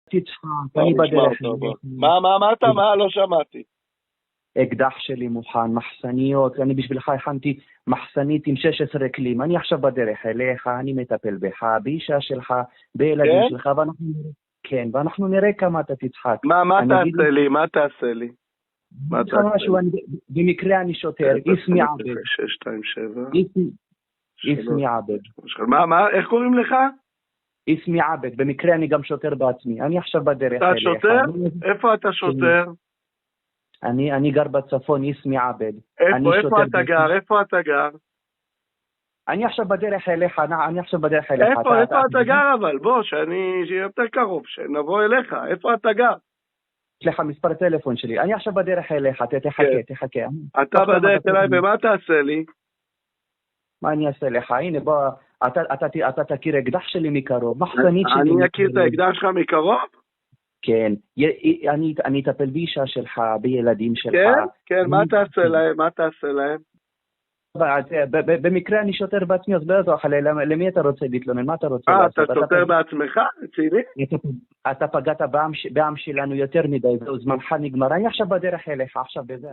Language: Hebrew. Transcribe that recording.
תצחק, אני בדרך. מה אמרת? מה? לא שמעתי. אקדח שלי מוכן, מחסניות, אני בשבילך הכנתי מחסנית עם 16 כלים, אני עכשיו בדרך אליך, אני מטפל בך, באישה שלך, בילדים שלך, ואנחנו נראה כמה אתה תצחק. מה תעשה לי? מה תעשה לי? במקרה אני שוטר, איסמי עבד. 627. איסמי עבד. מה? איך קוראים לך? איסמי עבד, במקרה אני גם שוטר בעצמי, אני עכשיו בדרך אתה אליך. שוטר? איפה אתה שוטר? אני גר בצפון, איסמי עבד. איפה אתה גר? איפה אתה גר? אני עכשיו בדרך אליך, איפה אתה גר אבל? בוא, שיהיה יותר קרוב, שנבוא אליך. איפה אתה גר? יש לך מספר טלפון שלי, אני עכשיו בדרך אליך, תחכה. אתה בדרך אליי, ומה תעשה לי? מה אני אעשה לך? הנה בוא, אתה תכיר אקדח שלי מקרוב, מחסנית שלי. אני אכיר את האקדח שלך מקרוב? כן, אני אטפל באישה שלך, בילדים שלך. כן, מה תעשה להם? במקרה אני שוטר בעצמי, אז לא זוכר, למי אתה רוצה להתלונן? מה אתה רוצה לעשות? אתה שוטר בעצמך? רציני? אתה פגעת בעם שלנו יותר מדי, זמנך נגמר, אני עכשיו בדרך אליך, עכשיו בזה.